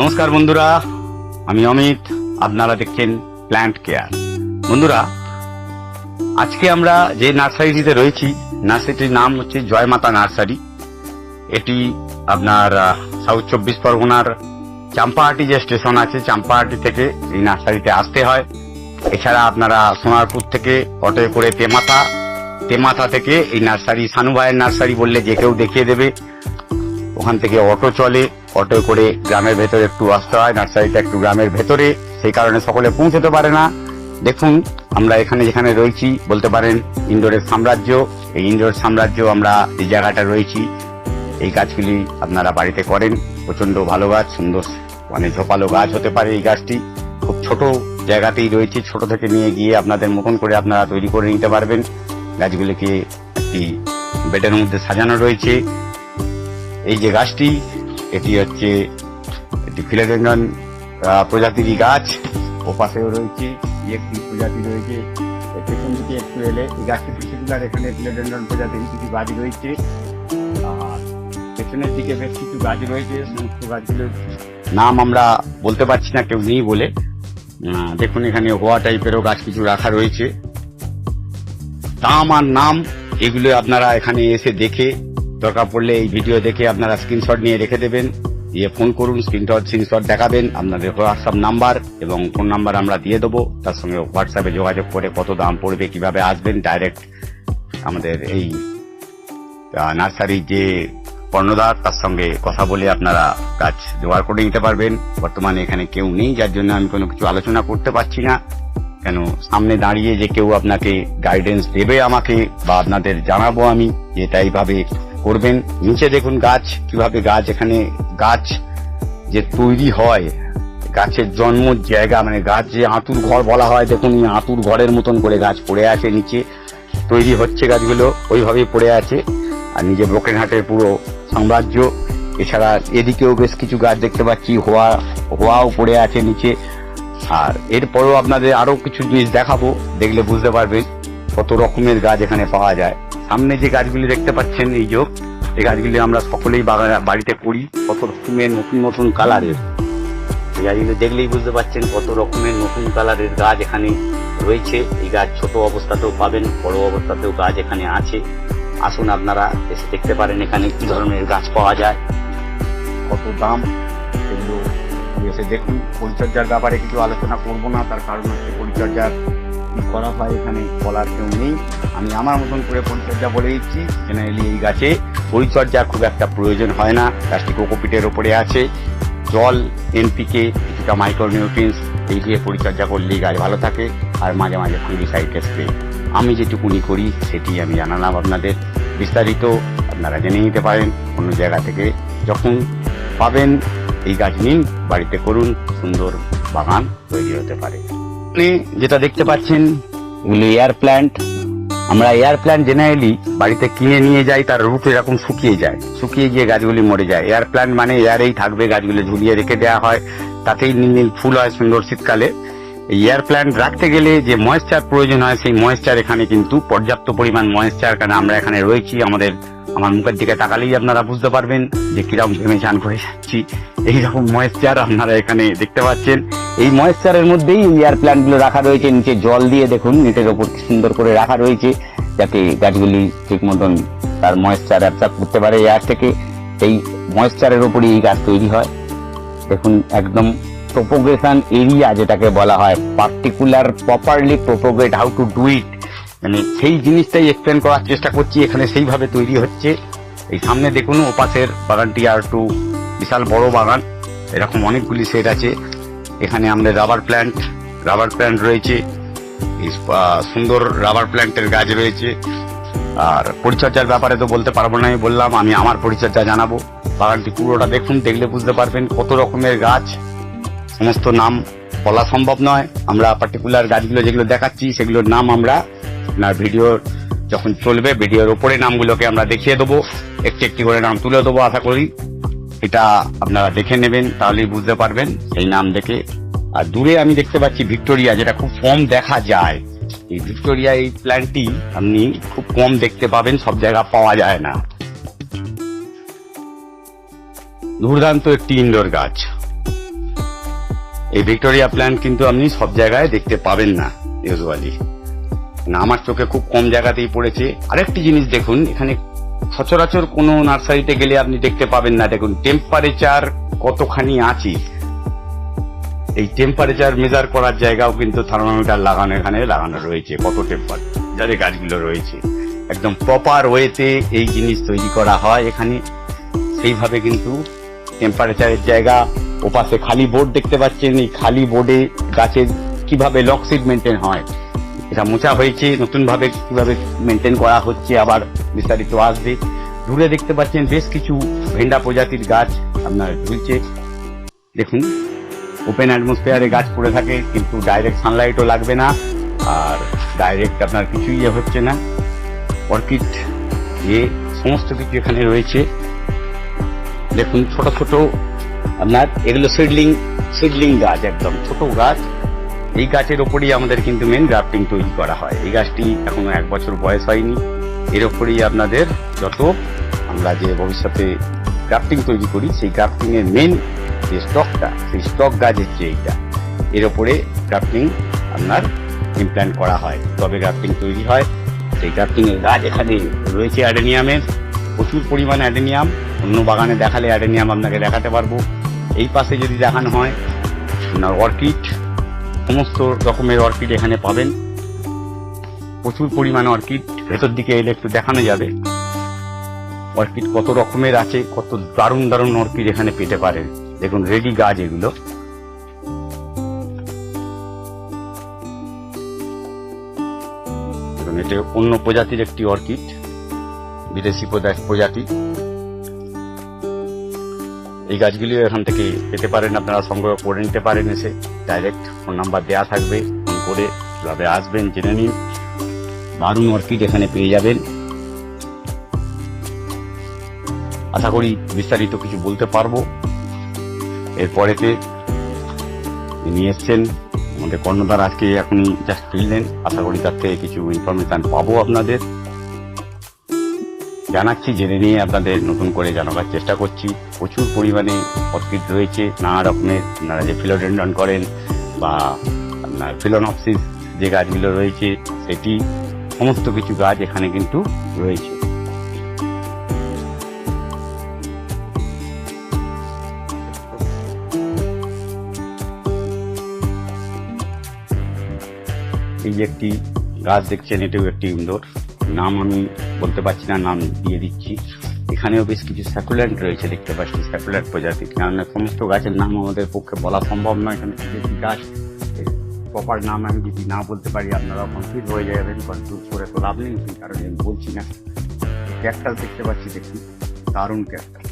নমস্কার বন্ধুরা, আমি অমিত। আপনারা দেখছেন প্ল্যান্ট কেয়ার। বন্ধুরা, আজকে আমরা যে নার্সারিটিতে রয়েছি, নার্সারিটির নাম হচ্ছে জয়মাতা নার্সারি। এটি আপনার সাউথ 24 পরগনার চাম্পাহাটি যে স্টেশন আছে, চাম্পাহাটি থেকে এই নার্সারিতে আসতে হয়। এছাড়া আপনারা সোনারপুর থেকে অটোয় করে তেমাথা থেকে এই নার্সারি, সানু ভাইয়ের নার্সারি বললে যে কেউ দেখিয়ে দেবে। ওখান থেকে অটো চলে, অটো করে গ্রামের ভেতরে একটু আসতে হয়। নার্সারিটা একটু গ্রামের ভেতরে, সেই কারণে সকলে পৌঁছতে পারে না। দেখুন, আমরা এখানে যেখানে রয়েছি বলতে পারেন ইনডোরের সাম্রাজ্য। এই ইনডোর সাম্রাজ্য আমরা এই জায়গাটা রয়েছি। এই গাছগুলি আপনারা বাড়িতে করেন, প্রচন্ড ভালো গাছ, সুন্দর মানে ঝোপালো গাছ হতে পারে। এই গাছটি খুব ছোট জায়গাতেই রয়েছে, ছোট থেকে নিয়ে গিয়ে আপনাদের মতন করে আপনারা তৈরি করে নিতে পারবেন। গাছগুলিকে একটি বেডের মধ্যে সাজানো রয়েছে। এই যে গাছটি, এটি হচ্ছে একটি ফিলোডেন্ড্রন প্রজাতির গাছ। ও পাশেও রয়েছে একটি প্রজাতি রয়েছে। এর পেছন দিকে একটু এলে এই গাছটি পার্টিকুলার, এখানে ফিলোডেন্ড্রন প্রজাতির কিছু গাছ রয়েছে। আর পেছনের দিকে বেশ কিছু গাছ রয়েছে। সমস্ত গাছগুলোর নাম আমরা বলতে পারছি না, কেউ নেই বলে। দেখুন, এখানে হোয়া টাইপেরও গাছ কিছু রাখা রয়েছে। দাম আর নাম এগুলো আপনারা এখানে এসে দেখে, দরকার পড়লে এই ভিডিও দেখে আপনারা স্ক্রিনশট নিয়ে রেখে দেবেন, দিয়ে ফোন করুন, স্ক্রিনশট দেখাবেন আপনাদের হোয়াটসঅ্যাপ নাম্বার এবং ফোন নাম্বার আমরা দিয়ে দেবো। তার সঙ্গে হোয়াটসঅ্যাপে যোগাযোগ করে কত দাম পড়বে, কিভাবে আসবেন, ডাইরেক্ট আমাদের এই নার্সারির যে কর্ণধার তার সঙ্গে কথা বলে আপনারা গাছ জোগাড় করে নিতে পারবেন। বর্তমানে এখানে কেউ নেই, যার জন্য আমি কোনো কিছু আলোচনা করতে পারছি না। কেন, সামনে দাঁড়িয়ে যে কেউ আপনাকে গাইডেন্স দেবে আমাকে, বা আপনাদের জানাবো আমি যে এটা এইভাবে করবেন। নিচে দেখুন গাছ, কিভাবে গাছ, এখানে গাছ যে তৈরি হয়, গাছের জন্ম জায়গা, মানে গাছ যে আঁতুর ঘর বলা হয়, দেখুন এই আঁতুর ঘরের মতন করে গাছ পড়ে আছে, নিচে তৈরি হচ্ছে গাছগুলো, ওইভাবেই পড়ে আছে। আর নিজে ব্রোকেনহাটের পুরো সাম্রাজ্য। এছাড়া এদিকেও বেশ কিছু গাছ দেখতে পাচ্ছি, হোয়াও পড়ে আছে নিচে। আর এরপরেও আপনাদের আরো কিছু জিনিস দেখাবো, দেখলে বুঝতে পারবেন কত রকমের গাছ এখানে পাওয়া যায়। সামনে যে গাছগুলি দেখতে পাচ্ছেন, এই গাছগুলি আমরা সকলেই বাড়িতে করি। কত রকমের নতুন নতুন কালারের এই গাছগুলি দেখলেই বুঝতে পারছেন কত রকমের নতুন কালারের গাছ এখানে রয়েছে। এই গাছ ছোট অবস্থাতেও পাবেন, বড় অবস্থাতেও গাছ এখানে আছে। আসুন, আপনারা এসে দেখতে পারেন এখানে কি ধরনের গাছ পাওয়া যায়, কত দাম, এগুলো এসে দেখুন। পরিচর্যার ব্যাপারে কিছু আলোচনা করবো না, তার কারণ হচ্ছে পরিচর্যার কি করা হয় এখানে বলার কেউ নেই। আমি আমার মতন করে পরিচর্যা বলে দিচ্ছি। জেনারেলি এই গাছে পরিচর্যা খুব একটা প্রয়োজন হয় না। গাছটি কোকোপিটের ওপরে আছে, জল, এনপিকে, কিছুটা মাইক্রোনিউট্রিয়েন্টস এই দিয়ে পরিচর্যা করলেই গাছ ভালো থাকে। আর মাঝে মাঝে ফাঙ্গিসাইড স্প্রে আমি যেটুকুনি করি সেটি আমি জানালাম আপনাদের। বিস্তারিত আপনারা জেনে নিতে পারেন অন্য জায়গা থেকে। যখন পাবেন এই গাছ নিন, বাড়িতে করুন, সুন্দর বাগান তৈরি হতে পারে। আপনি যেটা দেখতে পাচ্ছেন এগুলি এয়ার প্ল্যান্ট। আমরা এয়ার প্ল্যান্ট জেনারেলি বাড়িতে কিনে নিয়ে যাই, তার রুট এরকম শুকিয়ে গিয়ে গাছগুলি মরে যায়। এয়ার প্ল্যান্ট মানে এয়ারেই থাকবে, গাছগুলো ঝুলিয়ে রেখে দেওয়া হয়, তাতেই নীল নীল ফুল হয় সুন্দর শীতকালে। এই এয়ার প্ল্যান্ট রাখতে গেলে যে ময়েশ্চার প্রয়োজন হয়, সেই ময়েশ্চার এখানে কিন্তু পর্যাপ্ত পরিমাণ ময়েশ্চার, কারণ আমরা এখানে রয়েছি। আমার মুখের দিকে তাকালেই আপনারা বুঝতে পারবেন যে কিরকম ঘেমে চান করে যাচ্ছি। এইরকম ময়েশ্চার আপনারা এখানে দেখতে পাচ্ছেন। এই ময়েশ্চারের মধ্যেই এয়ার প্ল্যান্ট গুলো রাখা রয়েছে। নিচে জল দিয়ে দেখুন, নেটের ওপর কি সুন্দর করে রাখা রয়েছে, যাতে গাছগুলি ঠিক মতন তার ময়েশ্চার অ্যাবজর্ব করতে পারে এয়ার থেকে। এই ময়েশ্চারের ওপরই এই গাছ তৈরি হয়। দেখুন, একদম প্রোপোগেশন এরিয়া যেটাকে বলা হয়, particular properly propagate, how to do it, মানে সেই জিনিসটাই এক্সপ্লেন করার চেষ্টা করছি। এখানে সেইভাবে তৈরি হচ্ছে। এই সামনে দেখুন, ওপাশের বাগানটি আর একটু বিশাল বড় বাগান, এরকম অনেকগুলি সেট আছে। এখানে আমাদের রাবার প্ল্যান্ট রয়েছে, সুন্দর রাবার প্ল্যান্টের গাছ রয়েছে। আর পরিচর্যার ব্যাপারে তো বলতে পারবো না, আমি বললাম আমি আমার পরিচর্যা জানাবো। বাগানটি পুরোটা দেখুন, দেখলে বুঝতে পারবেন কত রকমের গাছ। সমস্ত নাম বলা সম্ভব নয়। আমরা পার্টিকুলার গাছগুলো যেগুলো দেখাচ্ছি সেগুলোর নাম আমরা ভিডিও যখন চলবে, ভিডিওর ওপরে নামগুলোকে আমরা দেখিয়ে দেবো, একটি একটি করে নাম তুলে দেবো। আশা করি এটা আপনারা দেখে নেবেন, তাহলেই বুঝতে পারবেন সেই নাম দেখে। আর দূরে আমি দেখতে পাচ্ছি ভিক্টোরিয়া, যেটা খুব কম দেখা যায়। এই ভিক্টোরিয়া, এই প্ল্যান্টটি আপনি খুব কম দেখতে পাবেন, সব জায়গা পাওয়া যায় না। দুর্দান্ত একটি ইনডোর গাছ। এই ভিক্টোরিয়া প্ল্যান্ট কিন্তু আপনি সব জায়গায় দেখতে পাবেন না ইউজুয়ালি, না আমার চোখে খুব কম জায়গাতেই পড়েছে। আরেকটি জিনিস দেখুন, এখানে সচরাচর কোনো নার্সারিতে গেলে আপনি দেখতে পাবেন না। দেখুন টেম্পারেচার কতখানি আছে, এই টেম্পারেচার মেজার করার জায়গাও কিন্তু থার্মোমিটার লাগানো এখানে লাগানো রয়েছে, কত টেম্পারেচারে গাছগুলো রয়েছে। একদম প্রপার ওয়েতে এই জিনিস তৈরি করা হয় এখানে, সেইভাবে কিন্তু টেম্পারেচারের জায়গা। ওপাশে খালি বোর্ড দেখতে পাচ্ছেন, এই খালি বোর্ডে গাছের কিভাবে লকসিড মেনটেন হয়, এটা মোচা হয়েছে, নতুন ভাবে কিভাবে মেনটেন করা হচ্ছে আবার বিস্তারিত আসবে। দূরে দেখতে পাচ্ছেন বেশ কিছু ভেন্ডা প্রজাতির গাছ আপনার ঝুলছে। দেখুন ওপেন অ্যাটমসফিয়ারে গাছ পড়ে থাকে, কিন্তু ডাইরেক্ট সানলাইটও লাগবে না, আর ডাইরেক্ট আপনার কিছুই হচ্ছে না। অর্কিড সমস্ত কিছু এখানে রয়েছে। দেখুন ছোট ছোট আপনার এগুলো সিডলিং গাছ, একদম ছোট গাছ। এই গাছের ওপরেই আমাদের কিন্তু মেন গ্রাফটিং তৈরি করা হয়। এই গাছটি এখনো 1 বছর বয়স হয়নি, এর ওপরেই আপনাদের যত আমরা যে ভবিষ্যতে গ্রাফটিং তৈরি করি সেই গ্রাফটিং এর মেন যে স্টকটা, সেই স্টক গাছ হচ্ছে এইটা। এর ওপরে গ্রাফটিং আপনার ইমপ্ল্যান্ট করা হয়, তবে গ্রাফটিং তৈরি হয়। সেই গ্রাফটিং এর গাছ এখানে রয়েছে অ্যাডেনিয়ামের, প্রচুর পরিমাণে অ্যাডেনিয়াম। অন্য বাগানে দেখালে অ্যাডেনিয়াম আপনাকে দেখাতে পারবো। এই পাশে যদি দেখানো হয় আপনার অর্কিড, সমস্ত রকমের অর্কিড এখানে পাবেন, প্রচুর পরিমাণে অর্কিড। ভেতর দিকে এলে একটু দেখানো যাবে অর্কিড কত রকমের আছে, কত দারুণ দারুণ অর্কিড এখানে পেতে পারেন। দেখুন রেডি গাছ এগুলো। দেখুন এটা অন্য প্রজাতির একটি অর্কিড, বিদেশি প্রজাতি। এই গাছগুলি এখান থেকে পেতে পারেন, আপনারা সংগ্রহ করে নিতে পারেন এসে। ডাইরেক্ট ফোন নাম্বার দেওয়া থাকবে, ফোন করে কিভাবে আসবেন জেনে নিন। দারুণ অর্কিড এখানে পেয়ে যাবেন। আশা করি বিস্তারিত কিছু বলতে পারবো। এরপরেতে নিয়ে এসছেন আমাদের কর্ণধার, আজকে এখনই জাস্ট ফিরলেন। আশা করি তার থেকে কিছু ইনফরমেশন পাবো আপনাদের জানাচ্ছি, জেনে নিয়ে আপনাদের নতুন করে জানাবার চেষ্টা করছি। প্রচুর পরিমাণে অর্কিড রয়েছে নানা রকমের। আপনারা যে ফিলোডেন্ড্রন করেন বা আপনার ফিলোনপসিস যে গাছগুলো রয়েছে, সেটি সমস্ত কিছু গাছ এখানে কিন্তু রয়েছে। এই যে একটি গাছ দেখছেন, এটাও একটি ইনডোর, নাম আমি বলতে পারছি না, নাম দিয়ে দিচ্ছি। এখানেও বেশ কিছু স্যাকুল্যান্ট রয়েছে, দেখতে পাচ্ছি স্যাকুল্যান্ট প্রজাতির। কারণ সমস্ত গাছের নাম আমাদের পক্ষে বলা সম্ভব নয়। এখানে কিছু গাছ প্রপার নাম আমি যদি না বলতে পারি আপনারা কনফিউজ হয়ে যাবেন, কনফিউজ করে তো লাভ নেই, সেই কারণে আমি বলছি না। ক্যাকটাস দেখতে পাচ্ছি, দেখুন দারুণ ক্যাকটাস,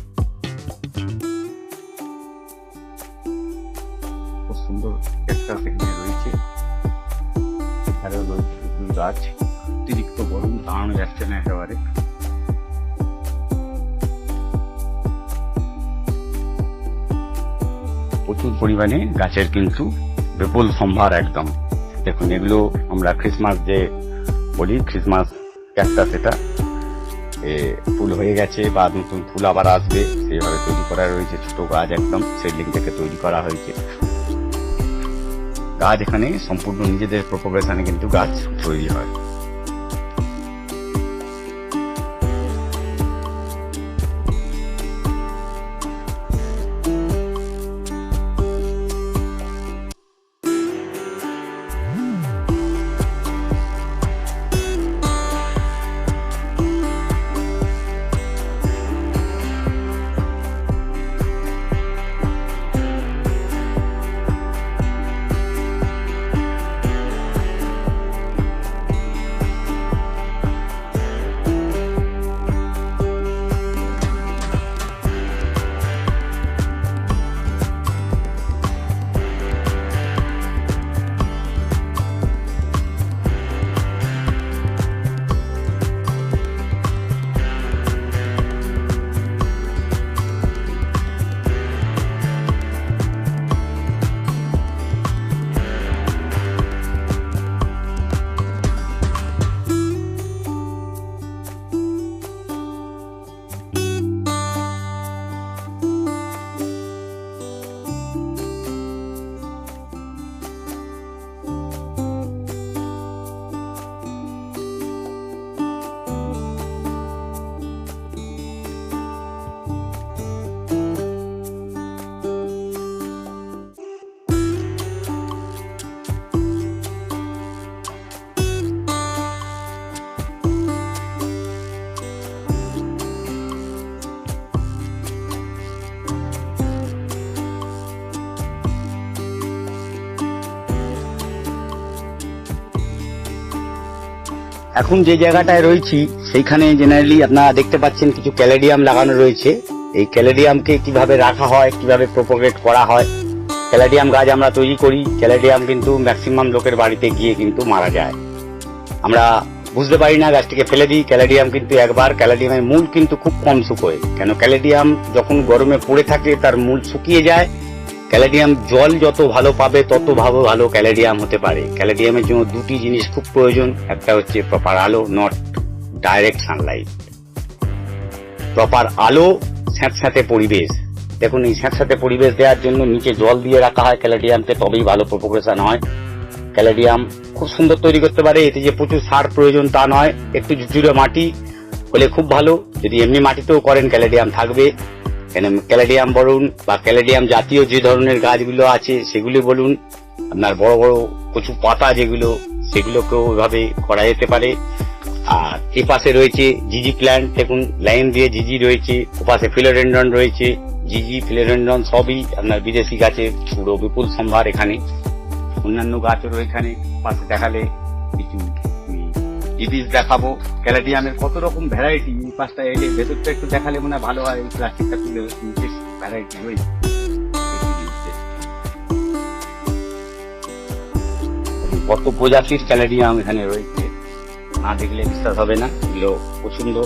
খুব সুন্দর ক্যাকটাস এখানে রয়েছে। এখানেও রয়েছে গাছ, অতিরিক্ত গরম দাঁড়ানো যাচ্ছে না একেবারে। প্রচুর পরিমাণে গাছের কিন্তু বিপুল সম্ভার একদম। দেখুন এগুলো আমরা ক্রিসমাস যে বলি, ক্রিসমাস ক্যাকটাস, এটা ফুল হয়ে গেছে বা নতুন ফুল আবার আসবে, সেইভাবে তৈরি করা রয়েছে। ছোট গাছ একদম সিডলিং থেকে তৈরি করা হয়েছে। গাছ এখানে সম্পূর্ণ নিজেদের প্রপোগেশনে কিন্তু গাছ তৈরি হয়। এখন যে জায়গাটায় রয়েছি সেইখানে জেনারেলি আপনারা দেখতে পাচ্ছেন কিছু ক্যালেডিয়াম লাগানো রয়েছে। এই ক্যালেডিয়ামকে কিভাবে রাখা হয়, কিভাবে প্রোপোগেট করা হয়। ক্যালেডিয়াম গাছ আমরা তৈরি করি, ক্যালেডিয়াম কিন্তু ম্যাক্সিমাম লোকের বাড়িতে গিয়ে কিন্তু মারা যায়। আমরা বুঝতে পারি না, গাছটিকে ফেলে দিই। ক্যালেডিয়াম কিন্তু একবার, ক্যালেডিয়ামের মূল কিন্তু খুব কম শুকোয়। কেন, ক্যালেডিয়াম যখন গরমে পড়ে থাকে তার মূল শুকিয়ে যায়। ক্যালেডিয়াম জল যত ভালো পাবে তত ভালো ক্যালেডিয়াম হতে পারে। ক্যালেডিয়ামের জন্য দুটি জিনিস খুব প্রয়োজন, একটা হচ্ছে প্রপার আলো, নট ডাইরেক্ট সানলাইট। প্রপার আলো, স্যাঁতস্যাঁতে পরিবেশ। দেখুন, এই স্যাঁতস্যাঁতে পরিবেশ দেওয়ার জন্য নিচে জল দিয়ে রাখা হয় ক্যালেডিয়ামকে, তবেই ভালো প্রোপোগেশন হয়। ক্যালেডিয়াম খুব সুন্দর তৈরি করতে পারে। এতে যে প্রচুর সার প্রয়োজন তা নয়, একটু ঝুরঝুরে মাটি হলে খুব ভালো। যদি এমনি মাটিতেও করেন ক্যালেডিয়াম থাকবে। ক্যালেডিয়াম বলুন বা ক্যালেডিয়াম জাতীয় যে ধরনের গাছগুলো আছে সেগুলি বলুন, আপনার বড় বড় কচু পাতা যেগুলো, সেগুলোকেও এভাবে করা যেতে পারে। আর এপাশে রয়েছে জিজি প্ল্যান্ট, দেখুন লাইন দিয়ে জিজি রয়েছে, ওপাশে ফিলোডেন্ড্রন রয়েছে। জিজি, ফিলোডেন্ড্রন সবই আপনার বিদেশি গাছের পুরো বিপুল সম্ভার এখানে। অন্যান্য গাছেরও এখানে পাশে দেখালে কিছু জিবিস দেখাবো। ক্যালেডিয়ামের কত রকম ভ্যারাইটি, এই পাশটা এলে ভেতরটা একটু দেখালে মনে হয় ভালো হয়। এই প্লাস্টিকটা তুলে ভ্যারাইটি রয়েছে, কত প্রজাতির ক্যালেডিয়াম এখানে রয়েছে, না দেখলে বিশ্বাস হবে না। এগুলো প্রচন্ড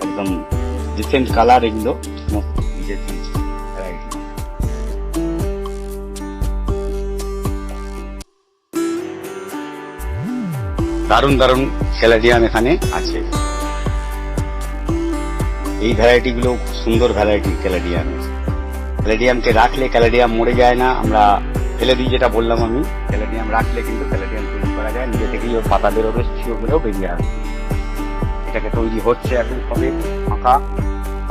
একদম ডিসেন্ট কালার, এগুলো বিদেশি ভ্যারাইটি। দারুণ দারুণ ক্যালেডিয়াম এখানে আছে। এই ভ্যারাইটি গুলো খুব সুন্দর ভ্যারাইটি ক্যালেডিয়াম। ক্যালেডিয়ামকে রাখলে ক্যালেডিয়াম মরে যায় না, আমরা ফেলে দিই যেটা বললাম আমি। ক্যালেডিয়াম রাখলে কিন্তু ক্যালেডিয়াম তৈরি করা যায়, নিজে থেকেই ওর পাতা বেরোবে, শিওগুলোও বেরিয়ে আসবে। এটাকে তৈরি হচ্ছে এখন, সবে ফাঁকা,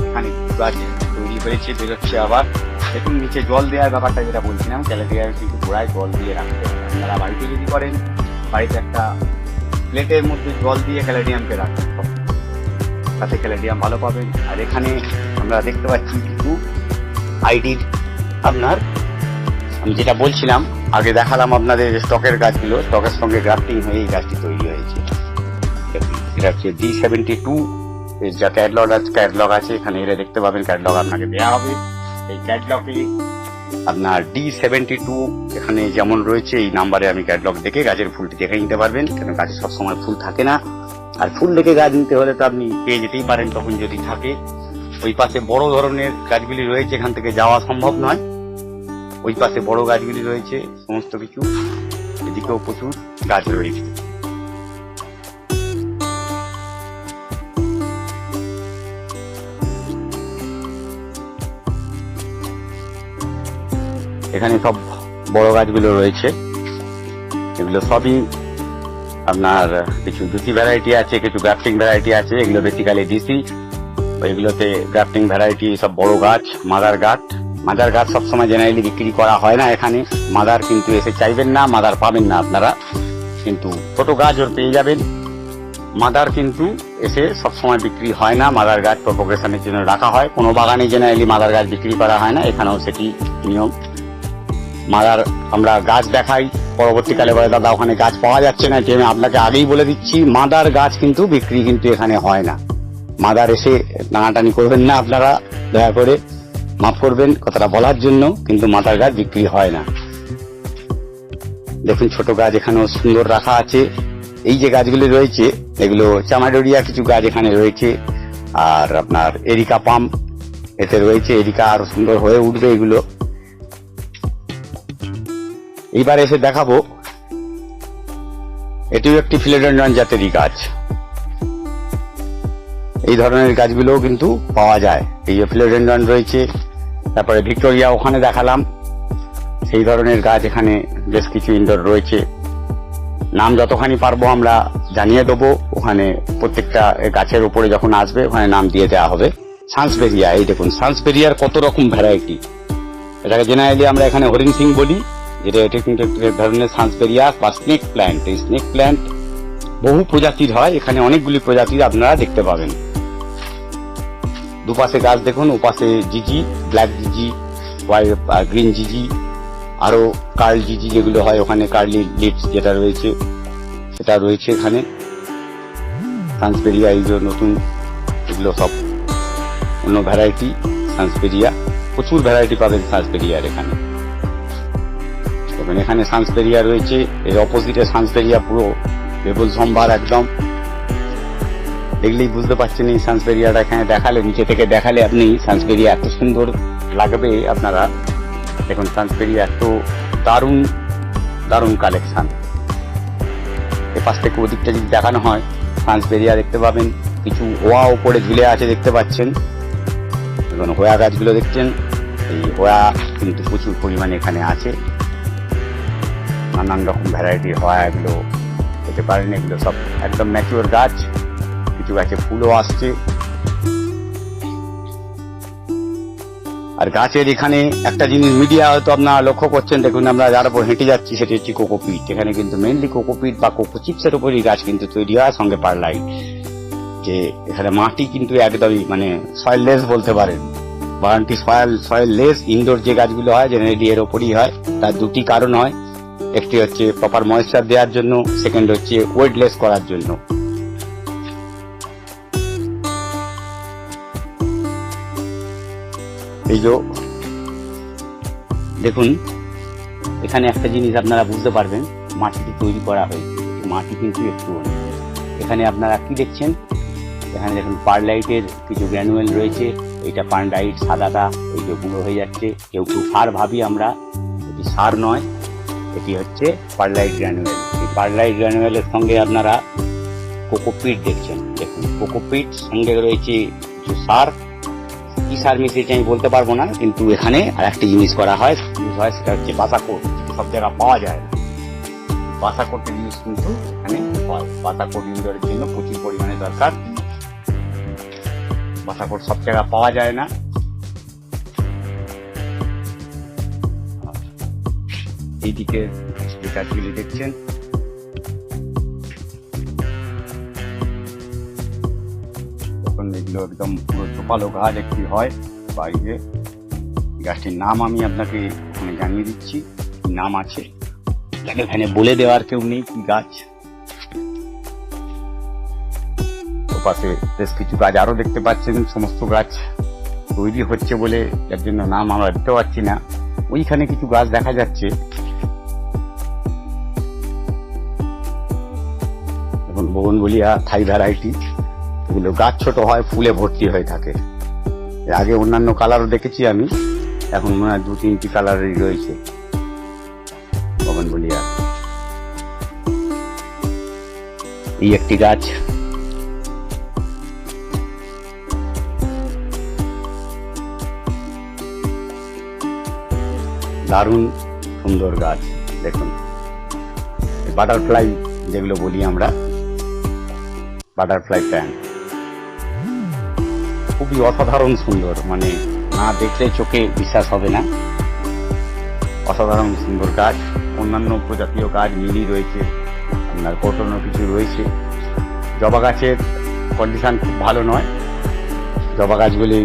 এখানে গাছ তৈরি হয়েছে, বেরোচ্ছে আবার। দেখুন নিচে জল দেওয়ার ব্যাপারটা যেটা বলছিলাম, ক্যালেডিয়াম কিন্তু গোড়ায় জল দিয়ে রাখতে হবে। আপনারা বাড়িতে যদি করেন, বাড়িতে একটা প্লেটের মধ্যে জল দিয়ে ক্যালেডিয়ামকে রাখতে হবে, তাতে ক্যালেডিয়াম ভালো পাবেন। আর এখানে আমরা দেখতে পাচ্ছি কিছু আইডির, আপনার আমি যেটা বলছিলাম আগে দেখালাম আপনাদের স্টকের গাছগুলো, স্টকের সঙ্গে গ্রাফটিং হয়ে এই গাছটি তৈরি হয়েছে। এটা হচ্ছে D72, এর যা ক্যাটলগ আছে এখানে এরা দেখতে পাবেন, ক্যাটলগ আপনাকে দেওয়া হবে। এই ক্যাটলগে আপনার D72 এখানে যেমন রয়েছে, এই নাম্বারে আমি ক্যাটলগ দেখে গাছের ফুলটি দেখে নিতে পারবেন। কেন গাছে সবসময় ফুল থাকে না, আর ফুল দেখে গাছ নিতে হলে তো আপনি পেয়ে যেতেই পারেন তখন যদি থাকে। ওই পাশে বড় ধরনের গাছগুলি রয়েছে, এখান থেকে যাওয়া সম্ভব নয়। ওই পাশে বড় গাছগুলি রয়েছে সমস্ত কিছু, এদিকেও প্রচুর গাছ রয়েছে। এখানে সব বড় গাছগুলো রয়েছে, এগুলো সবই আপনার কিছু দুটি ভ্যারাইটি আছে, কিছু গ্রাফটিং ভ্যারাইটি আছে। এগুলো বেসিক্যালি ডিসি, এগুলোতে গ্রাফটিং ভ্যারাইটি সব বড় গাছ, মাদার গাছ। মাদার গাছ সবসময় জেনারেলি বিক্রি করা হয় না এখানে। মাদার কিন্তু এসে চাইবেন না, মাদার পাবেন না আপনারা, কিন্তু ছোট গাছ ওর পেয়ে যাবেন। মাদার কিন্তু এসে সবসময় বিক্রি হয় না, মাদার গাছ প্রপোগেশনের জন্য রাখা হয়। কোনো বাগানে জেনারেলি মাদার গাছ বিক্রি করা হয় না, এখানেও সেটি নিয়ম। মাদার আমরা গাছ দেখাই, পরবর্তীকালে বলে দাদা ওখানে গাছ পাওয়া যাচ্ছে না, যে আমি আপনাকে আগেই বলে দিচ্ছি মাদার গাছ কিন্তু বিক্রি কিন্তু এখানে হয় না। মাদার এসে টানাটানি করবেন না আপনারা, দয়া করে মাফ করবেন কথাটা বলার জন্য, কিন্তু মাদার গাছ বিক্রি হয় না। দেখুন ছোট গাছ এখানেও সুন্দর রাখা আছে। এই যে গাছগুলি রয়েছে এগুলো চামাডোরিয়া কিছু গাছ এখানে রয়েছে, আর আপনার এরিকা পাম এতে রয়েছে। এরিকা আরো সুন্দর হয়ে উঠবে এগুলো। এইবার এসে দেখাবো, এটিও একটি ফিলোডেন্ড্রন জাতেরই গাছ। এই ধরনের গাছগুলোও কিন্তু পাওয়া যায়। এই যে ফিলোডেন্ড্রন রয়েছে, তারপরে ভিক্টোরিয়া ওখানে দেখালাম, সেই ধরনের গাছ এখানে বেশ কিছু ইনডোর রয়েছে। নাম যতখানি পারবো আমরা জানিয়ে দেবো, ওখানে প্রত্যেকটা গাছের উপরে যখন আসবে ওখানে নাম দিয়ে দেওয়া হবে। সানসবেরিয়া, এই দেখুন সানসবেরিয়ার কত রকম ভ্যারাইটি। এটাকে জেনারেলি আমরা এখানে হরিণ সিং বলি, যেটা এটা কিন্তু এক ধরনের সানসবেরিয়া বা স্নেক প্ল্যান্ট। এই স্নেক প্ল্যান্ট বহু প্রজাতির হয়, এখানে অনেকগুলি প্রজাতির আপনারা দেখতে পাবেন। দুপাশে গাছ দেখুন, ওপাশে জিজি, ব্ল্যাক জিজি, গ্রিন জিজি, আরো কার্ল জিজি যেগুলো হয় ওখানে, কার্লি লিভস যেটা রয়েছে, এটা রয়েছে এখানে সানসপেরিয়া, এই যে নতুন, এগুলো সব অন্য ভ্যারাইটি সানসপেরিয়া, প্রচুর ভ্যারাইটি পাবেন সানসপেরিয়ার এখানে। এখানে সানসপেরিয়া রয়েছে, এর অপোজিটে সানসপেরিয়া পুরো বেবল সম্ভার একদম, দেখলেই বুঝতে পারছেন এই সানসপেরিয়াটা এখানে দেখালে, নিচে থেকে দেখালে আপনি সানসপেরিয়া এত সুন্দর লাগবে আপনারা। দেখুন সানসপেরিয়া এত দারুণ দারুণ কালেকশন। এ পাশ থেকে ওদিকটা যদি দেখানো হয়, সানসপেরিয়া দেখতে পাবেন, কিছু হোয়া উপরে ঝুলে আছে দেখতে পাচ্ছেন। এখন হোয়া গাছগুলো দেখছেন, এই হোয়া কিন্তু প্রচুর পরিমাণে এখানে আছে, নানান রকম ভ্যারাইটির হোয়া এগুলো পেতে পারেন। এগুলো সব একদম ম্যাচিওর গাছ, কিছু গাছে ফুলও আসছে। আর গাছের এখানে একটা জিনিস মিডিয়া হয়তো আপনারা লক্ষ্য করছেন, দেখুন আমরা যার উপর হেঁটে যাচ্ছি সেটি হচ্ছে কোকোপিট। এখানে কিন্তু মেনলি কোকোপিট বা কোকো চিপসের উপরই গাছ কিন্তু তৈরি হয়, সঙ্গে পারলাইট। যে এখানে মাটি কিন্তু একদমই মানে সয়েললেস বলতে পারেন, বারান্টি সয়েললেস ইনডোর যে গাছগুলো হয় জেনারেলি এর ওপরই হয়। তার দুটি কারণ হয়, একটি হচ্ছে প্রপার ময়েশ্চার দেওয়ার জন্য, সেকেন্ড হচ্ছে ওয়েটলেস করার জন্য। এই যে দেখুন এখানে একটা জিনিস আপনারা বুঝতে পারবেন, মাটিটি তৈরি করা হয়েছে, মাটি কিন্তু একটু এখানে আপনারা কি দেখছেন, এখানে দেখুন পারলাইটের কিছু গ্র্যানুয়েল রয়েছে। এইটা পারলাইট সাদাটা এই যে গুঁড়ো হয়ে যাচ্ছে, কেউ কেউ সার ভাবি আমরা, এটি সার নয়, এটি হচ্ছে পারলাইট গ্র্যানুয়েল। এই পারলাইট গ্র্যানুয়েলের সঙ্গে আপনারা কোকোপিট দেখছেন, দেখুন কোকোপিট সঙ্গে রয়েছে কিছু সার। কি সার মিশিয়েছে আমি বলতে পারবো না, কিন্তু এখানে আর একটা জিনিস করা হয়, সেটা হচ্ছে বাসাকোট। সব জায়গায় পাওয়া যায় না, বাসাকোটের জিনিস কিন্তু এখানে হয়। বাসাকোট ইনডোরের জন্য প্রচুর পরিমাণে দরকার, বাসাকোট সব জায়গায় পাওয়া যায় না। এইদিকে যে গাছগুলি দেখছেন, এগুলো একদম পুরো ঝোপালো গাছ একটি হয় বাইরে। গাছটির নাম আমি আপনাকে ওখানে জানিয়ে দিচ্ছি, কি নাম আছে, এখানে বলে দেওয়ার কেউ নেই কি গাছ। ওপাশে বেশ কিছু গাছ আরো দেখতে পাচ্ছেন, সমস্ত গাছ তৈরি হচ্ছে বলে এর জন্য নাম আমরা দিতে পারছি না। ওইখানে কিছু গাছ দেখা যাচ্ছে, এখন বোগনভেলিয়া থাই ভ্যারাইটি। এগুলো গাছ ছোট হয়, ফুলে ভর্তি হয়ে থাকে। আগে অন্যান্য কালারও দেখেছি আমি, এখন মনে হয় 2-3টি কালারই রয়েছে বোগনভেলিয়া। এই একটি গাছ, দারুণ সুন্দর গাছ। দেখুন বাটারফ্লাই যেগুলো বলি আমরা, বাটারফ্লাই প্ল্যান্ট খুবই অসাধারণ সুন্দর, মানে না দেখলে চোখে বিশ্বাস হবে না, অসাধারণ সুন্দর গাছ। অন্যান্য প্রজাতীয় গাছ মিলি রয়েছে, আপনার কটনও কিছু রয়েছে। জবা গাছের কন্ডিশন খুব ভালো নয়, জবা গাছগুলি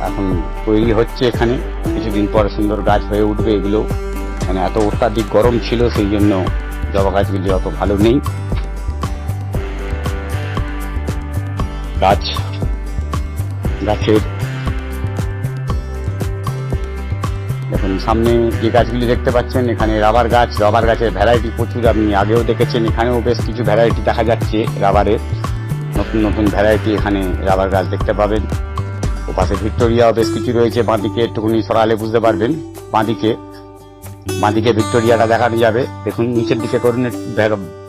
এখন তৈরি হচ্ছে এখানে, কিছুদিন পরে সুন্দর গাছ হয়ে উঠবে এগুলো। মানে এত অত্যাধিক গরম ছিল, সেই জন্য জবা গাছগুলি অত ভালো নেই। গাছের দেখুন সামনে যে গাছগুলি দেখতে পাচ্ছেন, এখানে রাবার গাছ, রাবার গাছের ভ্যারাইটি প্রচুর, আপনি আগেও দেখেছেন। এখানেও বেশ কিছু ভ্যারাইটি দেখা যাচ্ছে রাবারের, নতুন নতুন ভ্যারাইটি এখানে রাবার গাছ দেখতে পাবেন। ও পাশে ভিক্টোরিয়াও বেশ কিছু রয়েছে, বাঁদিকে একটুখানি সরালে বুঝতে পারবেন। বাঁদিকে ভিক্টোরিয়াটা দেখানো যাবে, দেখুন নিচের দিকে করুন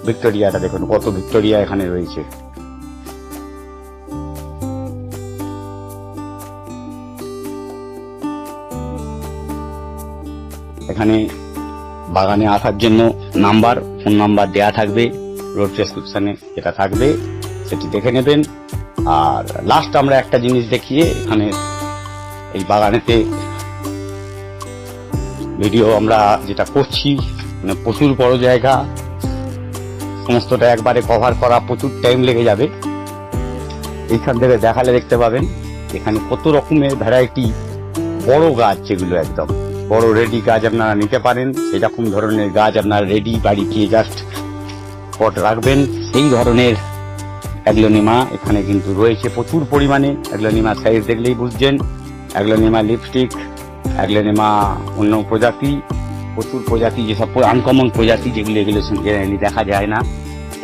ভিক্টোরিয়াটা, দেখুন কত ভিক্টোরিয়া এখানে রয়েছে। এখানে বাগানে আসার জন্য ফোন নাম্বার দেয়া থাকবে রোড প্রেসক্রিপশনে, যেটা থাকবে সেটি দেখে নেবেন। আর লাস্ট আমরা একটা জিনিস দেখিয়ে এখানে এই বাগানেতে ভিডিও আমরা যেটা করছি, মানে প্রচুর বড় জায়গা, সমস্তটা একবারে কভার করা প্রচুর টাইম লেগে যাবে। এইখান থেকে দেখালে দেখতে পাবেন এখানে কত রকমের ভ্যারাইটি বড় গাছ, যেগুলো একদম বড় রেডি গাছ আপনারা নিতে পারেন। এরকম ধরনের গাছ আপনারা রেডি বাড়ি গিয়ে জাস্ট স্পট রাখবেন সেই ধরনের অ্যাগ্লোনিমা এখানে কিন্তু রয়েছে প্রচুর পরিমাণে। অ্যাগ্লোনিমা সাইজ দেখলেই বুঝছেন। অ্যাগ্লোনিমা লিপস্টিক, অ্যাগ্লোনিমা অন্য প্রজাতি, প্রচুর প্রজাতি, যেসব আনকমন প্রজাতি যেগুলো এগুলো জেনারেলি দেখা যায় না,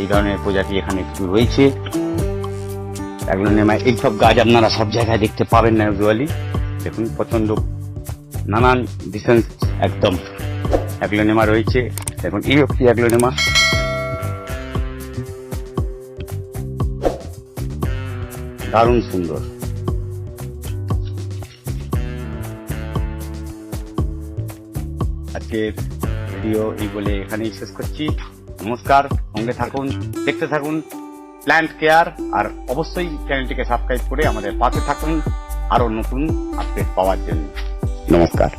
এই ধরনের প্রজাতি এখানে একটু রয়েছে। অ্যাগ্লোনিমা এইসব গাছ আপনারা সব জায়গায় দেখতে পাবেন না ইউজুয়ালি। দেখুন প্রচন্ড নানান ডিসেন্স একদম অ্যাগ্লোনিমা রয়েছে। দেখুন এই একটি অ্যাগ্লোনিমা, দারুণ সুন্দর। আজকের ভিডিও এই বলে এখানেই শেষ করছি। নমস্কার, সঙ্গে থাকুন, দেখতে থাকুন প্ল্যান্ট কেয়ার, আর অবশ্যই চ্যানেলটিকে সাবস্ক্রাইব করে আমাদের পাশে থাকুন আরো নতুন আপডেট পাওয়ার জন্য। নমস্কার।